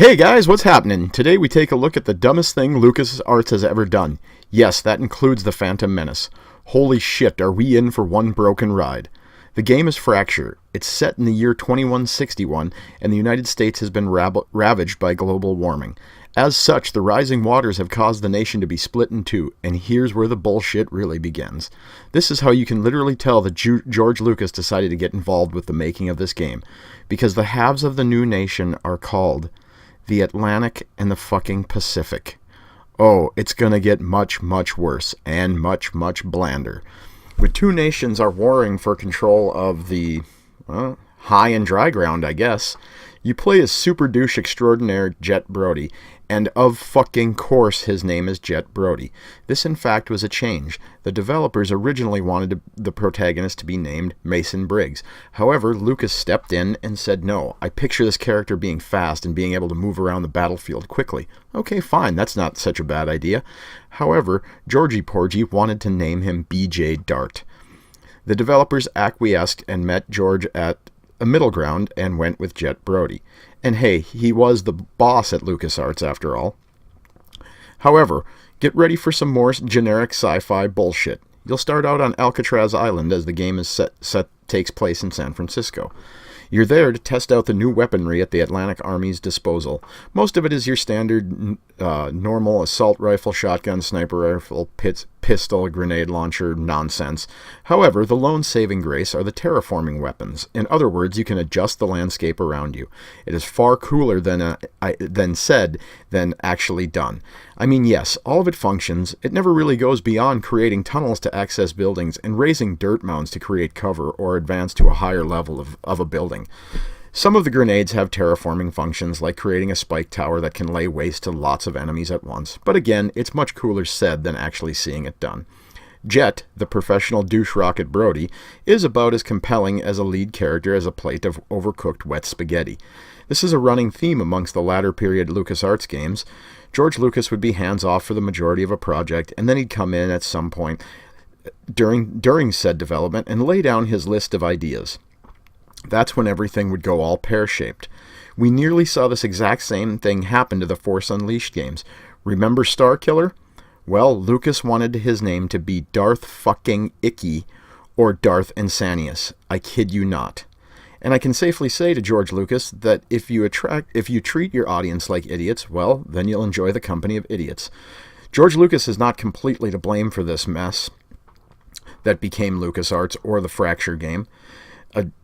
Hey guys, what's happening? Today we take a look at the dumbest thing LucasArts has ever done. Yes, that includes the Phantom Menace. Holy shit, are we in for one broken ride. The game is FrAcTuRe. It's set in the year 2161, and the United States has been ravaged by global warming. As such, the rising waters have caused the nation to be split in two, and here's where the bullshit really begins. This is how you can literally tell that George Lucas decided to get involved with the making of this game, because the halves of the new nation are called the Atlantic and the fucking Pacific. Oh, it's gonna get much, much worse, and much, much blander. With two nations are warring for control of the high and dry ground, I guess. You play as super douche extraordinaire Jet Brody, and of fucking course his name is Jet Brody. This in fact was a change. The developers originally wanted the protagonist to be named Mason Briggs. However, Lucas stepped in and said, no, I picture this character being fast and being able to move around the battlefield quickly. Okay, fine, that's not such a bad idea. However, Georgie Porgy wanted to name him BJ Dart. The developers acquiesced and met George at a middle ground and went with Jet Brody. And hey, he was the boss at LucasArts after all. However, get ready for some more generic sci-fi bullshit. You'll start out on Alcatraz Island as the game is takes place in San Francisco. You're there to test out the new weaponry at the Atlantic Army's disposal. Most of it is your standard normal assault rifle, shotgun, sniper rifle, pistol, grenade launcher nonsense. However, the lone saving grace are the terraforming weapons. In other words, you can adjust the landscape around you. It is far cooler than said than actually done. I mean, yes, all of it functions. It never really goes beyond creating tunnels to access buildings and raising dirt mounds to create cover or advance to a higher level of a building. Some of the grenades have terraforming functions, like creating a spike tower that can lay waste to lots of enemies at once. But again, it's much cooler said than actually seeing it done. Jet, the professional douche rocket Brody, is about as compelling as a lead character as a plate of overcooked wet spaghetti. This is a running theme amongst the latter period LucasArts games. George Lucas would be hands-off for the majority of a project, and then he'd come in at some point during said development and lay down his list of ideas. That's when everything would go all pear-shaped. We nearly saw this exact same thing happen to the Force Unleashed games. Remember Starkiller? Well, Lucas wanted his name to be Darth fucking Icky or Darth Insanius. I kid you not. And I can safely say to George Lucas that if you treat your audience like idiots, well, then you'll enjoy the company of idiots. George Lucas is not completely to blame for this mess that became LucasArts or the FrAcTuRe game.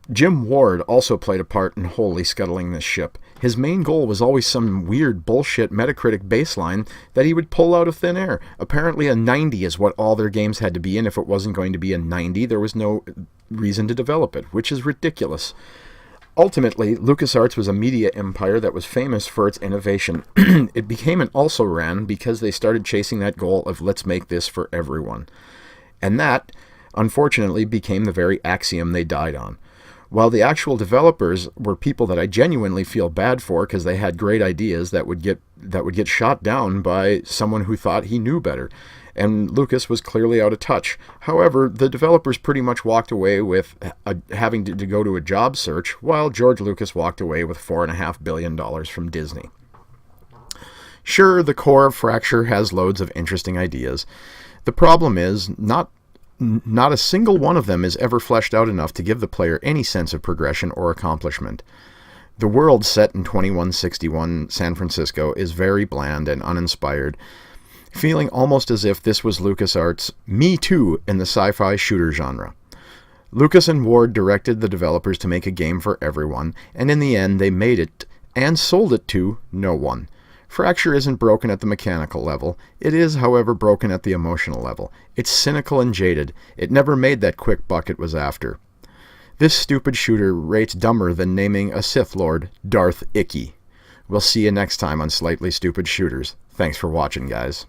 Jim Ward also played a part in wholly scuttling this ship. His main goal was always some weird bullshit Metacritic baseline that he would pull out of thin air. Apparently a 90 is what all their games had to be, and if it wasn't going to be a 90, there was no reason to develop it, which is ridiculous. Ultimately, LucasArts was a media empire that was famous for its innovation. It became an also-ran because they started chasing that goal of let's make this for everyone. And that, unfortunately, became the very axiom they died on. While the actual developers were people that I genuinely feel bad for because they had great ideas that would get shot down by someone who thought he knew better. And Lucas was clearly out of touch. However, the developers pretty much walked away with having to go to a job search, while George Lucas walked away with $4.5 billion from Disney. Sure, the core of FrAcTuRe has loads of interesting ideas. The problem is, not a single one of them is ever fleshed out enough to give the player any sense of progression or accomplishment. The world set in 2161 San Francisco is very bland and uninspired, feeling almost as if this was LucasArts' Me Too in the sci-fi shooter genre. Lucas and Ward directed the developers to make a game for everyone, and in the end they made it and sold it to no one. FrAcTuRe isn't broken at the mechanical level. It is, however, broken at the emotional level. It's cynical and jaded. It never made that quick buck it was after. This stupid shooter rates dumber than naming a Sith Lord Darth Icky. We'll see you next time on Slightly Stupid Shooters. Thanks for watching, guys.